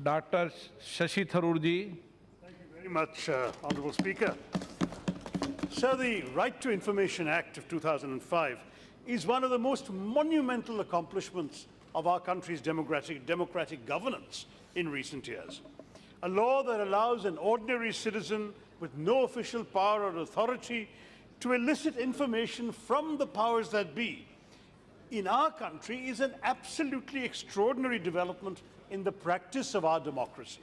Dr. Shashi Tharoor ji. Thank you very much, Honourable Speaker. Sir, the Right to Information Act of 2005 is one of the most monumental accomplishments of our country's democratic governance in recent years. A law that allows an ordinary citizen with no official power or authority to elicit information from the powers that be in our country is an absolutely extraordinary development in the practice of our democracy.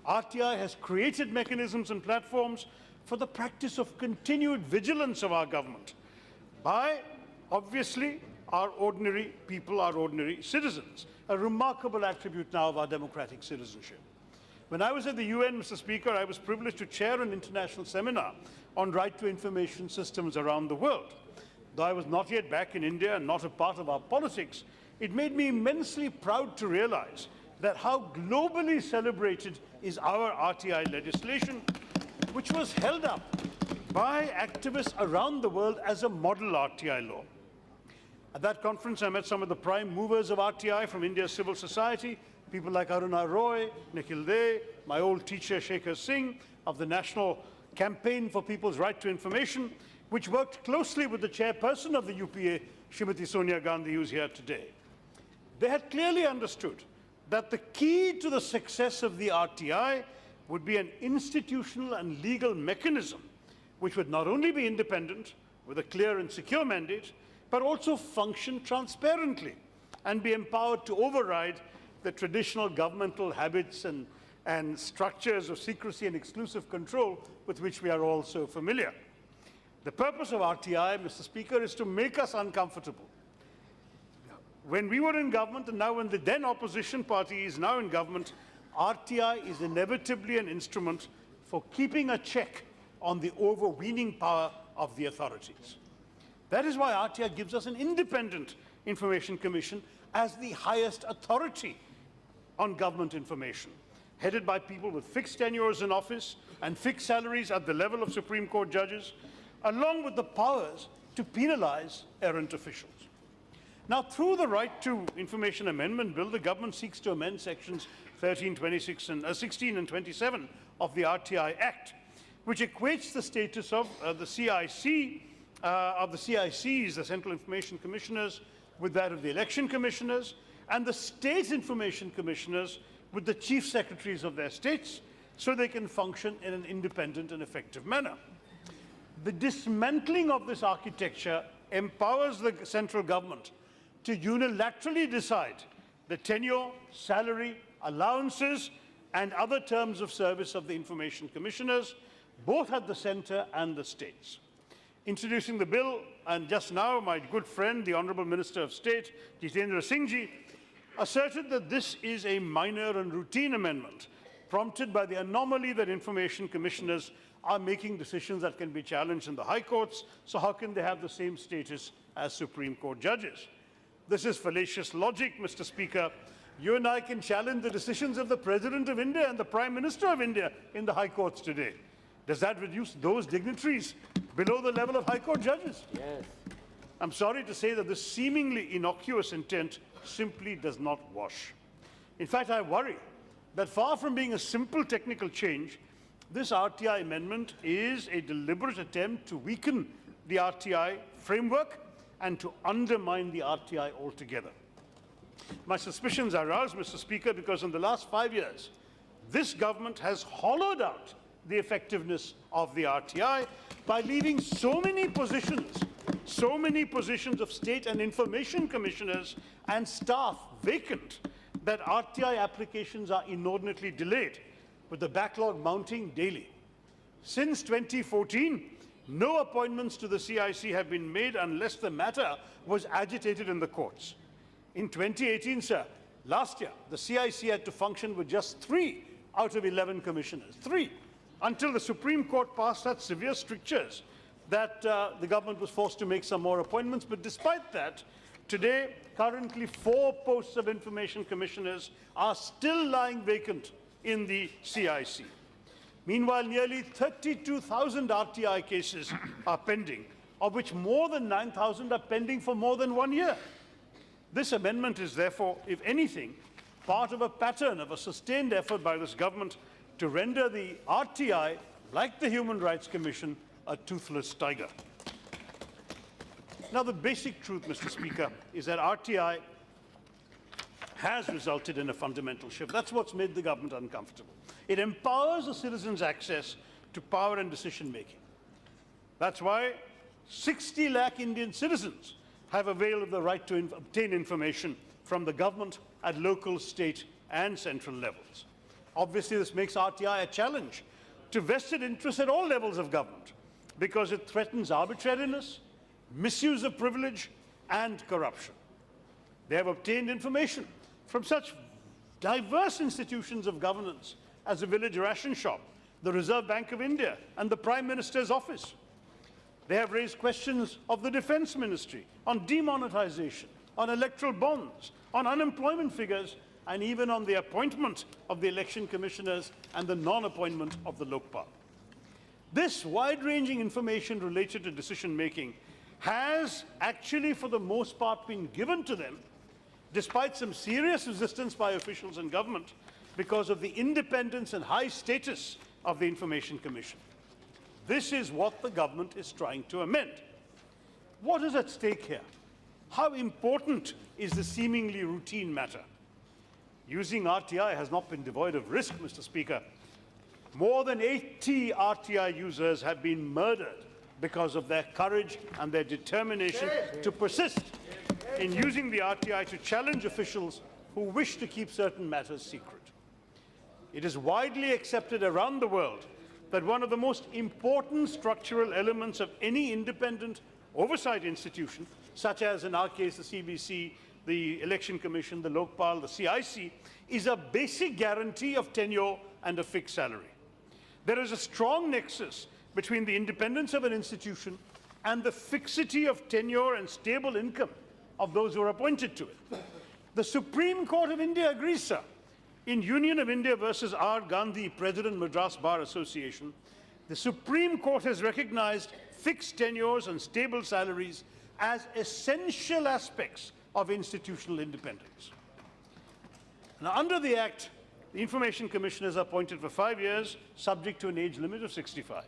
RTI has created mechanisms and platforms for the practice of continued vigilance of our government by, obviously, our ordinary people, our ordinary citizens, a remarkable attribute now of our democratic citizenship. When I was at the UN, Mr. Speaker, I was privileged to chair an international seminar on right to information systems around the world. Though I was not yet back in India and not a part of our politics, it made me immensely proud to realize that how globally celebrated is our RTI legislation, which was held up by activists around the world as a model RTI law. At that conference, I met some of the prime movers of RTI from India's civil society, people like Aruna Roy, Nikhil Dey, my old teacher Shekhar Singh of the National Campaign for People's Right to Information, which worked closely with the chairperson of the UPA, Srimati Sonia Gandhi, who's here today. They had clearly understood that the key to the success of the RTI would be an institutional and legal mechanism which would not only be independent, with a clear and secure mandate, but also function transparently and be empowered to override the traditional governmental habits and structures of secrecy and exclusive control with which we are all so familiar. The purpose of RTI, Mr. Speaker, is to make us uncomfortable. When we were in government and now when the then opposition party is now in government, RTI is inevitably an instrument for keeping a check on the overweening power of the authorities. That is why RTI gives us an independent information commission as the highest authority on government information, headed by people with fixed tenures in office and fixed salaries at the level of Supreme Court judges, along with the powers to penalize errant officials. Now, through the Right to Information Amendment Bill, the government seeks to amend sections 13, 26, and 16 and 27 of the Rti Act, which equates the status of the CICs, the Central Information Commissioners, with that of the election commissioners, and the state information commissioners with the chief secretaries of their states, so they can function in an independent and effective manner. The dismantling of this architecture empowers the central government to unilaterally decide the tenure, salary, allowances, and other terms of service of the information commissioners, both at the centre and the states. Introducing the bill, and just now my good friend, the Honourable Minister of State, Jitendra Singh ji, asserted that this is a minor and routine amendment, prompted by the anomaly that information commissioners are making decisions that can be challenged in the high courts, so how can they have the same status as Supreme Court judges? This is fallacious logic, Mr. Speaker. You and I can challenge the decisions of the President of India and the Prime Minister of India in the high courts today. Does that reduce those dignitaries below the level of high court judges? Yes. I'm sorry to say that this seemingly innocuous intent simply does not wash. In fact, I worry that far from being a simple technical change, this RTI amendment is a deliberate attempt to weaken the RTI framework and to undermine the RTI altogether. My suspicions are aroused, Mr. Speaker, because in the last 5 years, this government has hollowed out the effectiveness of the RTI by leaving so many positions of state and information commissioners and staff vacant that RTI applications are inordinately delayed, with the backlog mounting daily. Since 2014, no appointments to the CIC have been made unless the matter was agitated in the courts. In 2018, sir, last year, the CIC had to function with just 3 out of 11 commissioners. 3. Until the Supreme Court passed such severe strictures that the government was forced to make some more appointments. But despite that, today, currently 4 posts of information commissioners are still lying vacant in the CIC. Meanwhile, nearly 32,000 RTI cases are pending, of which more than 9,000 are pending for more than 1 year. This amendment is therefore, if anything, part of a pattern of a sustained effort by this government to render the RTI, like the Human Rights Commission, a toothless tiger. Now, the basic truth, Mr. Speaker, is that RTI has resulted in a fundamental shift. That's what's made the government uncomfortable. It empowers the citizens' access to power and decision-making. That's why 60 lakh Indian citizens have availed of the right to obtain information from the government at local, state, and central levels. Obviously, this makes RTI a challenge to vested interests at all levels of government because it threatens arbitrariness, misuse of privilege, and corruption. They have obtained information from such diverse institutions of governance as the village ration shop, the Reserve Bank of India, and the Prime Minister's office. They have raised questions of the Defence Ministry on demonetization, on electoral bonds, on unemployment figures, and even on the appointment of the election commissioners and the non-appointment of the Lokpal. This wide-ranging information related to decision-making has actually, for the most part, been given to them, despite some serious resistance by officials in government, because of the independence and high status of the Information Commission. This is what the government is trying to amend. What is at stake here? How important is the seemingly routine matter? Using RTI has not been devoid of risk, Mr. Speaker. More than 80 RTI users have been murdered because of their courage and their determination to persist in using the RTI to challenge officials who wish to keep certain matters secret. It is widely accepted around the world that one of the most important structural elements of any independent oversight institution, such as in our case the CBC, the Election Commission, the Lokpal, the CIC, is a basic guarantee of tenure and a fixed salary. There is a strong nexus between the independence of an institution and the fixity of tenure and stable income of those who are appointed to it. The Supreme Court of India agrees, sir. In Union of India versus R. Gandhi, President Madras Bar Association, the Supreme Court has recognized fixed tenures and stable salaries as essential aspects of institutional independence. Now, under the Act, the Information Commissioners are appointed for 5 years, subject to an age limit of 65.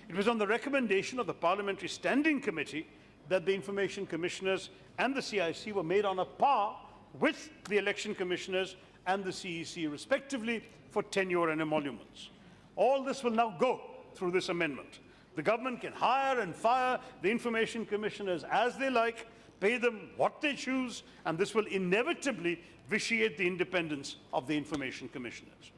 It was on the recommendation of the Parliamentary Standing Committee that the Information Commissioners and the CIC were made on a par with the Election Commissioners and the CEC, respectively, for tenure and emoluments. All this will now go through this amendment. The government can hire and fire the Information Commissioners as they like, pay them what they choose, and this will inevitably vitiate the independence of the Information Commissioners.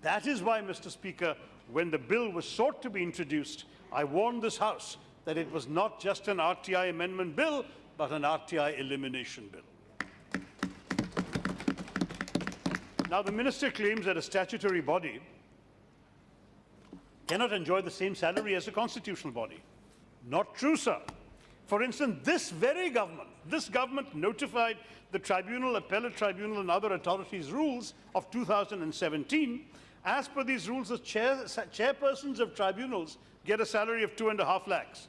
That is why, Mr. Speaker, when the bill was sought to be introduced, I warned this House that it was not just an RTI amendment bill, but an RTI elimination bill. Now, the Minister claims that a statutory body cannot enjoy the same salary as a constitutional body. Not true, sir. For instance, this government notified the Tribunal, Appellate Tribunal and other authorities' rules of 2017. As per these rules, the chairpersons of tribunals get a salary of 2.5 lakhs,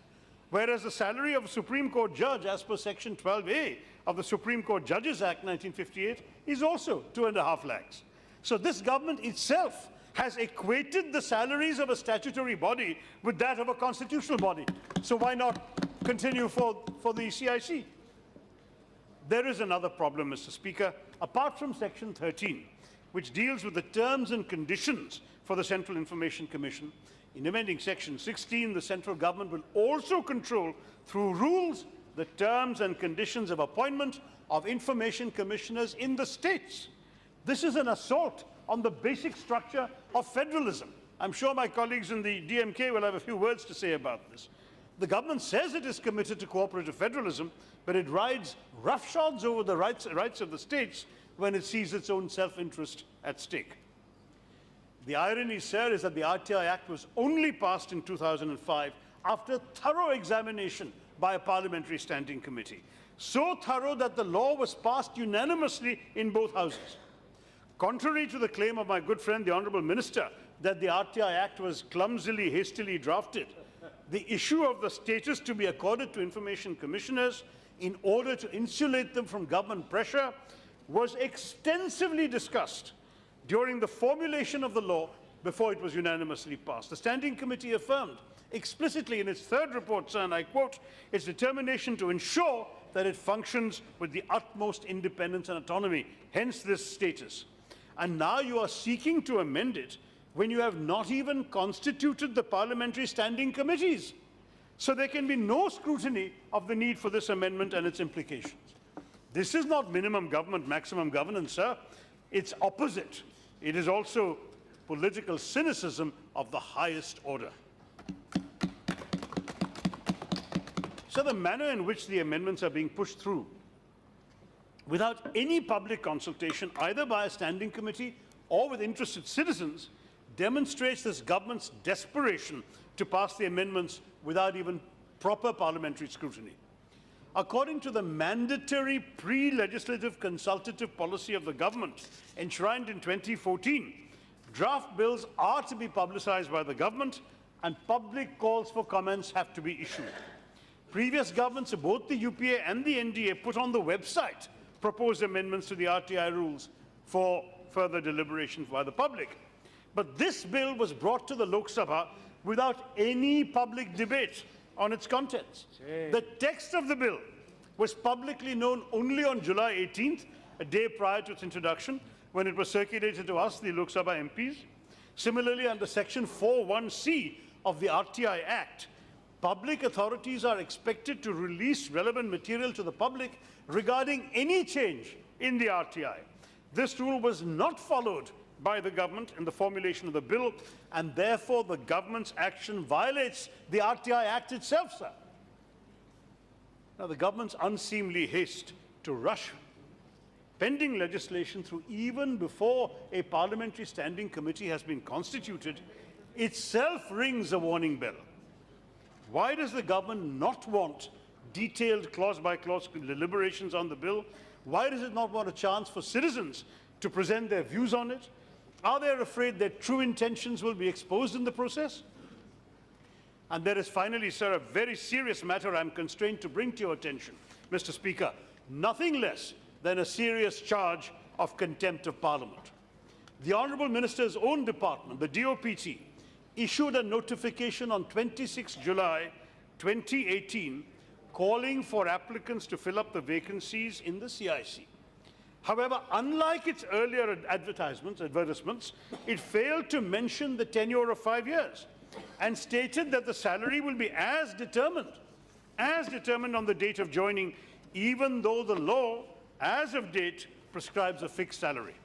whereas the salary of a Supreme Court judge, as per Section 12A of the Supreme Court Judges Act 1958, is also 2.5 lakhs. So this government itself has equated the salaries of a statutory body with that of a constitutional body. So why not continue for the CIC? There is another problem, Mr. Speaker. Apart from Section 13, which deals with the terms and conditions for the Central Information Commission, in amending Section 16, the central government will also control, through rules, the terms and conditions of appointment of information commissioners in the states. This is an assault on the basic structure of federalism. I'm sure my colleagues in the DMK will have a few words to say about this. The government says it is committed to cooperative federalism, but it rides roughshods over the rights of the states when it sees its own self-interest at stake. The irony, sir, is that the Rti Act was only passed in 2005 after thorough examination by a parliamentary standing committee. So thorough that the law was passed unanimously in both houses. Contrary to the claim of my good friend, the Honourable Minister, that the Rti Act was clumsily, hastily drafted, the issue of the status to be accorded to information commissioners in order to insulate them from government pressure was extensively discussed during the formulation of the law before it was unanimously passed. The Standing Committee affirmed explicitly in its third report, sir, and I quote, its determination to ensure that it functions with the utmost independence and autonomy, hence this status. And now you are seeking to amend it when you have not even constituted the parliamentary standing committees. So there can be no scrutiny of the need for this amendment and its implications. This is not minimum government, maximum governance, sir. It's opposite. It is also political cynicism of the highest order. So the manner in which the amendments are being pushed through without any public consultation, either by a standing committee or with interested citizens, demonstrates this government's desperation to pass the amendments without even proper parliamentary scrutiny. According to the mandatory pre-legislative consultative policy of the government enshrined in 2014, draft bills are to be publicized by the government and public calls for comments have to be issued. Previous governments of both the UPA and the NDA put on the website proposed amendments to the RTI rules for further deliberations by the public. But this bill was brought to the Lok Sabha without any public debate on its contents. The text of the bill was publicly known only on July 18th, a day prior to its introduction, when it was circulated to us, the Lok Sabha MPs. Similarly, under Section 4(1)(c) of the Rti Act, public authorities are expected to release relevant material to the public regarding any change in the RTI. This rule was not followed by the government in the formulation of the bill, and therefore the government's action violates the Rti Act itself, sir. Now, the government's unseemly haste to rush pending legislation through even before a parliamentary standing committee has been constituted itself rings a warning bell. Why does the government not want detailed clause-by-clause deliberations on the bill? Why does it not want a chance for citizens to present their views on it? Are they afraid their true intentions will be exposed in the process? And there is finally, sir, a very serious matter I'm constrained to bring to your attention, Mr. Speaker. Nothing less than a serious charge of contempt of Parliament. The Honourable Minister's own department, the DOPT, issued a notification on 26 July 2018 calling for applicants to fill up the vacancies in the CIC. However, unlike its earlier advertisements, it failed to mention the tenure of 5 years and stated that the salary will be as determined on the date of joining, even though the law, as of date, prescribes a fixed salary.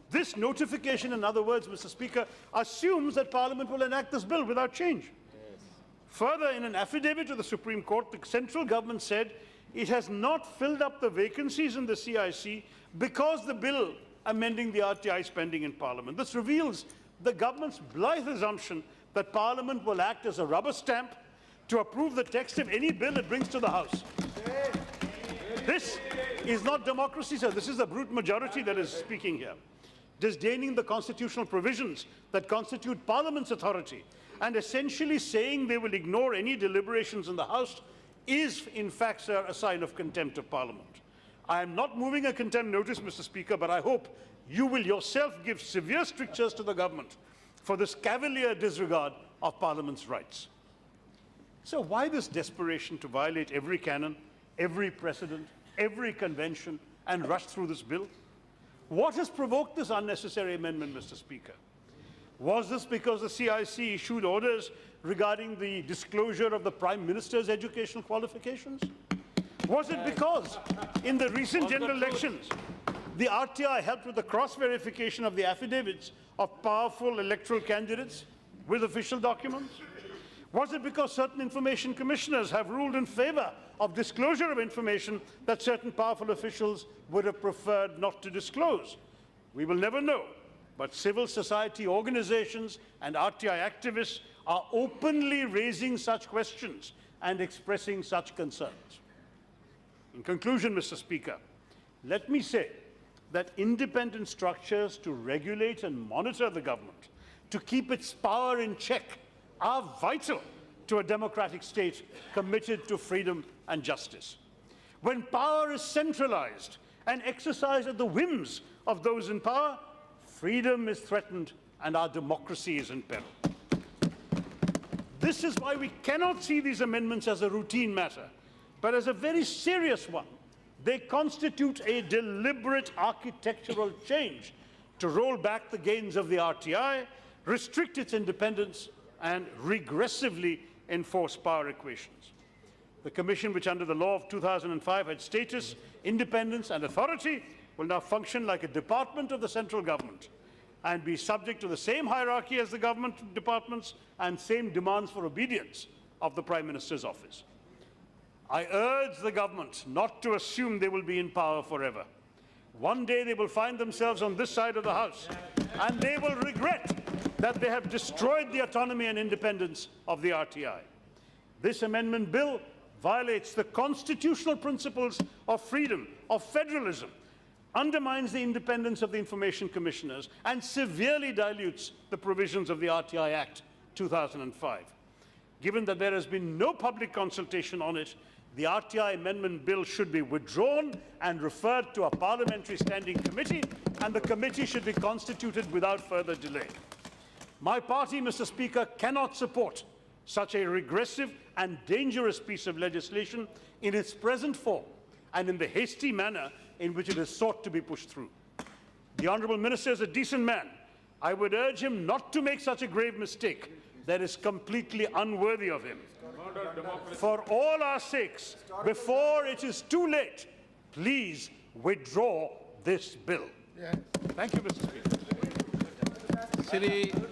This notification, in other words, Mr. Speaker, assumes that Parliament will enact this bill without change. Further, in an affidavit to the Supreme Court, the central government said it has not filled up the vacancies in the CIC because the bill amending the RTI is pending in Parliament. This reveals the government's blithe assumption that Parliament will act as a rubber stamp to approve the text of any bill it brings to the House. This is not democracy, sir. This is the brute majority that is speaking here, disdaining the constitutional provisions that constitute Parliament's authority and essentially saying they will ignore any deliberations in the House is, in fact, sir, a sign of contempt of Parliament. I am not moving a contempt notice, Mr. Speaker, but I hope you will yourself give severe strictures to the government for this cavalier disregard of Parliament's rights. So why this desperation to violate every canon, every precedent, every convention, and rush through this bill? What has provoked this unnecessary amendment, Mr. Speaker? Was this because the CIC issued orders regarding the disclosure of the Prime Minister's educational qualifications? Was it because in the recent general elections, the RTI helped with the cross-verification of the affidavits of powerful electoral candidates with official documents? Was it because certain information commissioners have ruled in favour of disclosure of information that certain powerful officials would have preferred not to disclose? We will never know, but civil society organizations and RTI activists are openly raising such questions and expressing such concerns. In conclusion, Mr. Speaker, let me say that independent structures to regulate and monitor the government, to keep its power in check, are vital to a democratic state committed to freedom and justice. When power is centralized and exercised at the whims of those in power, freedom is threatened and our democracy is in peril. This is why we cannot see these amendments as a routine matter, but as a very serious one. They constitute a deliberate architectural change to roll back the gains of the RTI, restrict its independence, and regressively enforce power equations. The Commission, which under the law of 2005 had status, independence, and authority, will now function like a department of the central government and be subject to the same hierarchy as the government departments and same demands for obedience of the Prime Minister's office. I urge the government not to assume they will be in power forever. One day they will find themselves on this side of the House, and they will regret that they have destroyed the autonomy and independence of the RTI. This amendment bill violates the constitutional principles of freedom, of federalism, undermines the independence of the information commissioners, and severely dilutes the provisions of the Rti Act 2005. Given that there has been no public consultation on it, the RTI Amendment Bill should be withdrawn and referred to a parliamentary standing committee, and the committee should be constituted without further delay. My party, Mr. Speaker, cannot support such a regressive and dangerous piece of legislation in its present form and in the hasty manner in which it is sought to be pushed through. The Honourable Minister is a decent man. I would urge him not to make such a grave mistake that is completely unworthy of him. For all our sakes, before it is too late, please withdraw this bill. Thank you, Mr. Speaker.